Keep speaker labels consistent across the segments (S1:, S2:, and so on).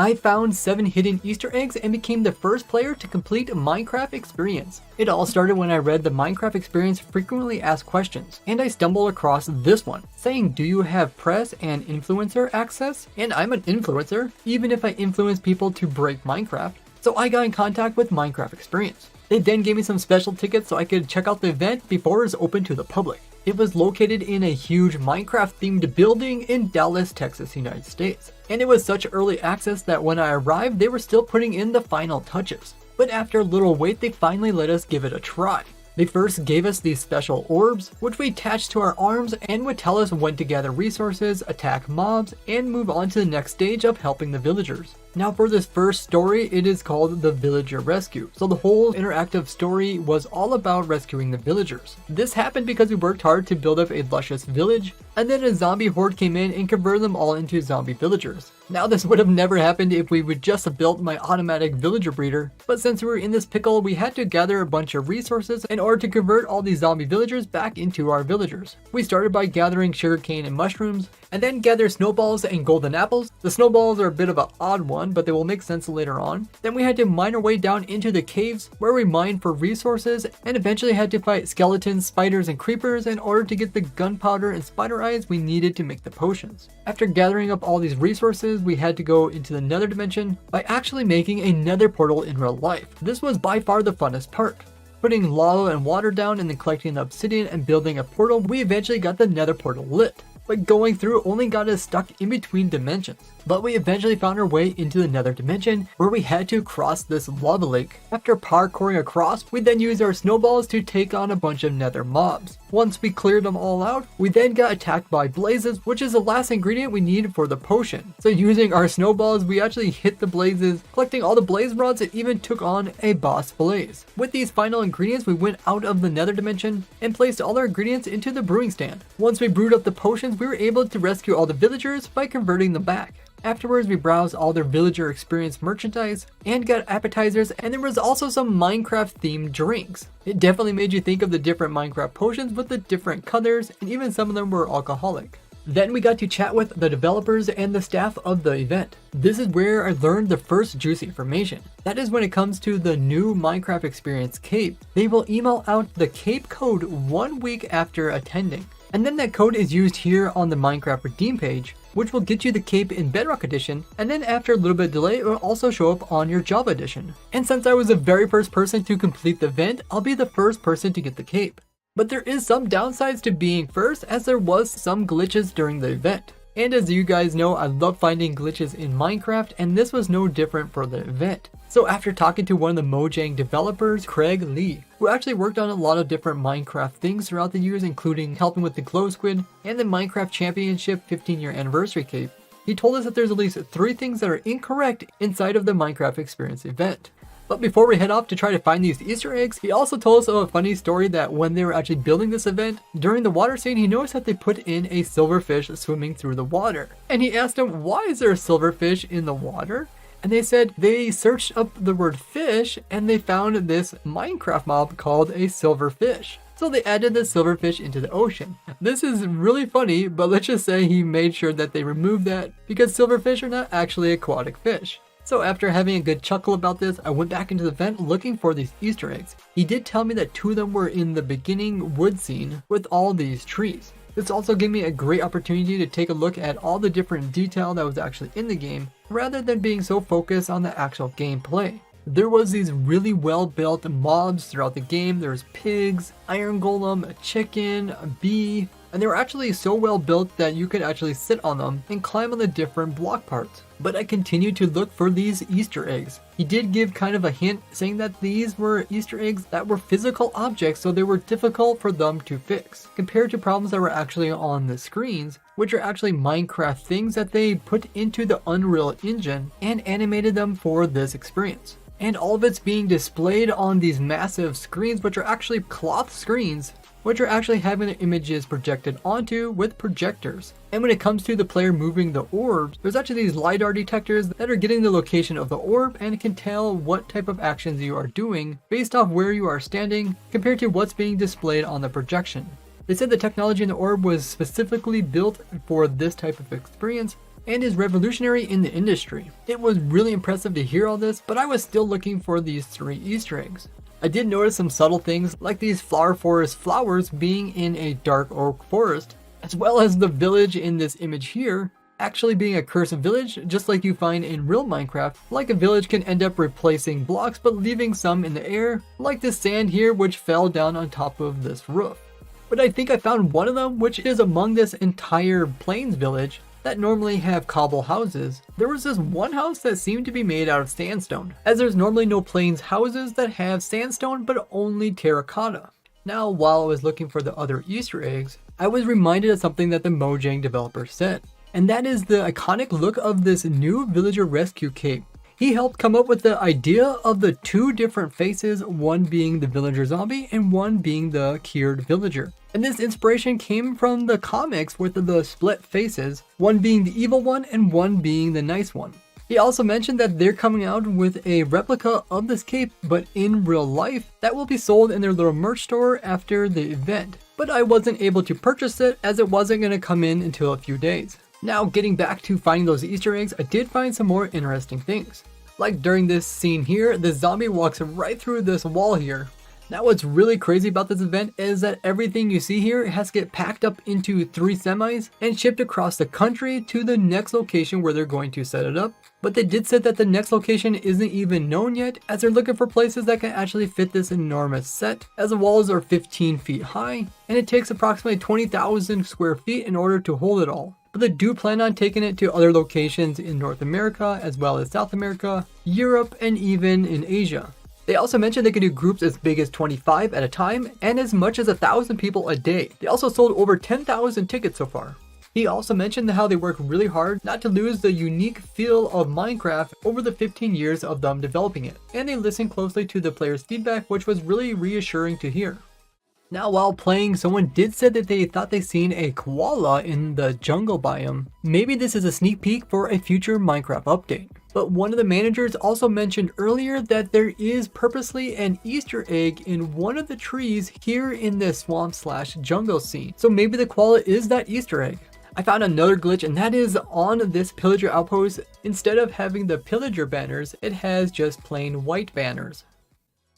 S1: I found 7 hidden Easter eggs and became the first player to complete a Minecraft experience. It all started when I read the Minecraft Experience frequently asked questions, and I stumbled across this one, saying, do you have press and influencer access? And I'm an influencer, even if I influence people to break Minecraft. So I got in contact with Minecraft Experience. They then gave me some special tickets so I could check out the event before it was open to the public. It was located in a huge Minecraft themed building in Dallas, Texas, United States. And it was such early access that when I arrived, they were still putting in the final touches. But after a little wait, they finally let us give it a try. They first gave us these special orbs, which we attached to our arms and would tell us when to gather resources, attack mobs, and move on to the next stage of helping the villagers. Now for this first story, it is called the Villager Rescue. So the whole interactive story was all about rescuing the villagers. This happened because we worked hard to build up a luscious village, and then a zombie horde came in and converted them all into zombie villagers. Now this would have never happened if we would just have built my automatic villager breeder, but since we were in this pickle, we had to gather a bunch of resources in order to convert all these zombie villagers back into our villagers. We started by gathering sugarcane and mushrooms, and then gather snowballs and golden apples. The snowballs are a bit of an odd one, but they will make sense later on. Then we had to mine our way down into the caves where we mined for resources and eventually had to fight skeletons, spiders, and creepers in order to get the gunpowder and spider eyes we needed to make the potions. After gathering up all these resources, we had to go into the nether dimension by actually making a nether portal in real life. This was by far the funnest part. Putting lava and water down and then collecting the obsidian and building a portal, we eventually got the nether portal lit. But going through only got us stuck in between dimensions. But we eventually found our way into the nether dimension where we had to cross this lava lake. After parkouring across, we then used our snowballs to take on a bunch of nether mobs. Once we cleared them all out, we then got attacked by blazes, which is the last ingredient we need for the potion. So using our snowballs, we actually hit the blazes, collecting all the blaze rods, and even took on a boss blaze. With these final ingredients, we went out of the nether dimension and placed all our ingredients into the brewing stand. Once we brewed up the potions, we were able to rescue all the villagers by converting them back. Afterwards, we browsed all their villager experience merchandise and got appetizers, and there was also some Minecraft themed drinks. It definitely made you think of the different Minecraft potions with the different colors, and even some of them were alcoholic. Then we got to chat with the developers and the staff of the event. This is where I learned the first juicy information. That is when it comes to the new Minecraft Experience Cape. They will email out the Cape code 1 week after attending. And then that code is used here on the Minecraft Redeem page, which will get you the cape in Bedrock Edition, and then after a little bit of delay, it will also show up on your Java Edition. And since I was the very first person to complete the event, I'll be the first person to get the cape. But there is some downsides to being first, as there was some glitches during the event. And as you guys know, I love finding glitches in Minecraft, and this was no different for the event. So after talking to one of the Mojang developers, Craig Lee, who actually worked on a lot of different Minecraft things throughout the years, including helping with the Glow Squid and the Minecraft Championship 15-year anniversary cape, he told us that there's at least 3 things that are incorrect inside of the Minecraft Experience event. But before we head off to try to find these Easter eggs, he also told us of a funny story that when they were actually building this event, during the water scene, he noticed that they put in a silverfish swimming through the water. And he asked him, why is there a silverfish in the water? And they said they searched up the word fish and they found this Minecraft mob called a silverfish. So they added the silverfish into the ocean. This is really funny, but let's just say he made sure that they removed that because silverfish are not actually aquatic fish. So after having a good chuckle about this, I went back into the event looking for these Easter eggs. He did tell me that 2 of them were in the beginning wood scene with all these trees. This also gave me a great opportunity to take a look at all the different detail that was actually in the game, rather than being so focused on the actual gameplay. There was these really well built mobs throughout the game. There's pigs, iron golem, a chicken, a bee, and they were actually so well built that you could actually sit on them and climb on the different block parts. But I continued to look for these Easter eggs. He did give kind of a hint saying that these were Easter eggs that were physical objects, so they were difficult for them to fix, compared to problems that were actually on the screens, which are actually Minecraft things that they put into the Unreal Engine and animated them for this experience. And all of it's being displayed on these massive screens, which are actually cloth screens, which are actually having the images projected onto with projectors. And when it comes to the player moving the orbs, there's actually these LiDAR detectors that are getting the location of the orb and can tell what type of actions you are doing based off where you are standing compared to what's being displayed on the projection. They said the technology in the orb was specifically built for this type of experience, and is revolutionary in the industry. It was really impressive to hear all this, but I was still looking for these 3 Easter eggs. I did notice some subtle things like these flower forest flowers being in a dark oak forest, as well as the village in this image here actually being a cursed village, just like you find in real Minecraft. Like a village can end up replacing blocks but leaving some in the air, like this sand here which fell down on top of this roof. But I think I found one of them, which is among this entire plains village that normally have cobble houses. There was this one house that seemed to be made out of sandstone, as there's normally no plains houses that have sandstone but only terracotta. Now, while I was looking for the other Easter eggs, I was reminded of something that the Mojang developer said, and that is the iconic look of this new villager rescue cape. He helped come up with the idea of the 2 different faces, one being the villager zombie and one being the cured villager. And this inspiration came from the comics with the split faces, one being the evil one and one being the nice one. He also mentioned that they're coming out with a replica of this cape, but in real life, that will be sold in their little merch store after the event. But I wasn't able to purchase it as it wasn't going to come in until a few days. Now, getting back to finding those Easter eggs, I did find some more interesting things. Like during this scene here, the zombie walks right through this wall here. Now what's really crazy about this event is that everything you see here has to get packed up into 3 semis and shipped across the country to the next location where they're going to set it up. But they did say that the next location isn't even known yet, as they're looking for places that can actually fit this enormous set, as the walls are 15 feet high and it takes approximately 20,000 square feet in order to hold it all. But they do plan on taking it to other locations in North America, as well as South America, Europe, and even in Asia. They also mentioned they could do groups as big as 25 at a time and as much as 1,000 people a day. They also sold over 10,000 tickets so far. He also mentioned how they work really hard not to lose the unique feel of Minecraft over the 15 years of them developing it. And they listened closely to the players' feedback, which was really reassuring to hear. Now, while playing, someone did say that they thought they seen a koala in the jungle biome. Maybe this is a sneak peek for a future Minecraft update. But one of the managers also mentioned earlier that there is purposely an Easter egg in one of the trees here in this swamp/jungle scene. So maybe the koala is that Easter egg. I found another glitch, and that is on this pillager outpost, instead of having the pillager banners, it has just plain white banners.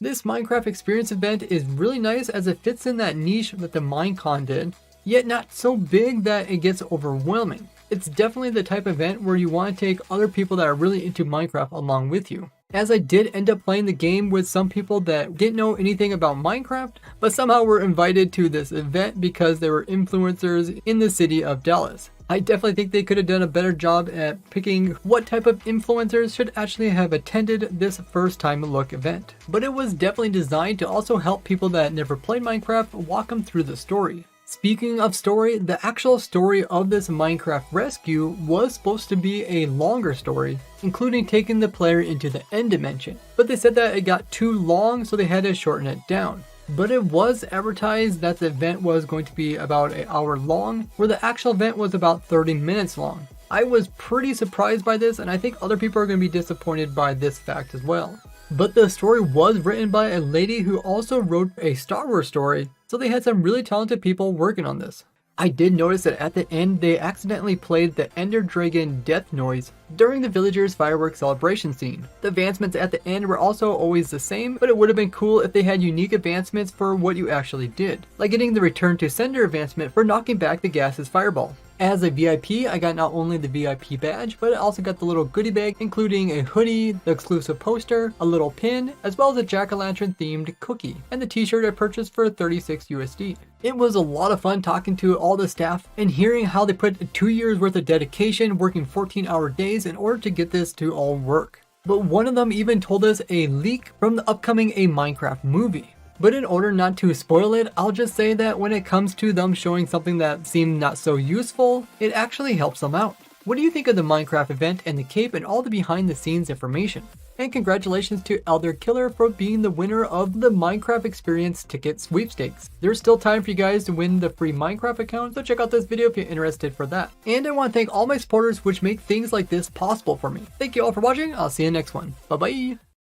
S1: This Minecraft experience event is really nice as it fits in that niche that the Minecon did, yet not so big that it gets overwhelming. It's definitely the type of event where you want to take other people that are really into Minecraft along with you. As I did end up playing the game with some people that didn't know anything about Minecraft, but somehow were invited to this event because they were influencers in the city of Dallas. I definitely think they could have done a better job at picking what type of influencers should actually have attended this first time look event. But it was definitely designed to also help people that never played Minecraft walk them through the story. Speaking of story, the actual story of this Minecraft rescue was supposed to be a longer story, including taking the player into the end dimension. But they said that it got too long, so they had to shorten it down. But it was advertised that the event was going to be about an hour long, where the actual event was about 30 minutes long. I was pretty surprised by this, and I think other people are going to be disappointed by this fact as well. But the story was written by a lady who also wrote a Star Wars story, so they had some really talented people working on this. I did notice that at the end they accidentally played the Ender Dragon death noise during the villagers' fireworks celebration scene. The advancements at the end were also always the same, but it would have been cool if they had unique advancements for what you actually did, like getting the return to sender advancement for knocking back the gas's fireball. As a VIP, I got not only the VIP badge, but I also got the little goodie bag, including a hoodie, the exclusive poster, a little pin, as well as a jack-o'-lantern themed cookie, and the t-shirt I purchased for 36 USD. It was a lot of fun talking to all the staff and hearing how they put 2 years worth of dedication working 14-hour days in order to get this to all work. But one of them even told us a leak from the upcoming A Minecraft movie. But in order not to spoil it, I'll just say that when it comes to them showing something that seemed not so useful, it actually helps them out. What do you think of the Minecraft event and the cape and all the behind the scenes information? And congratulations to Elder Killer for being the winner of the Minecraft Experience ticket sweepstakes. There's still time for you guys to win the free Minecraft account, so check out this video if you're interested for that. And I want to thank all my supporters which make things like this possible for me. Thank you all for watching, I'll see you in the next one. Bye bye!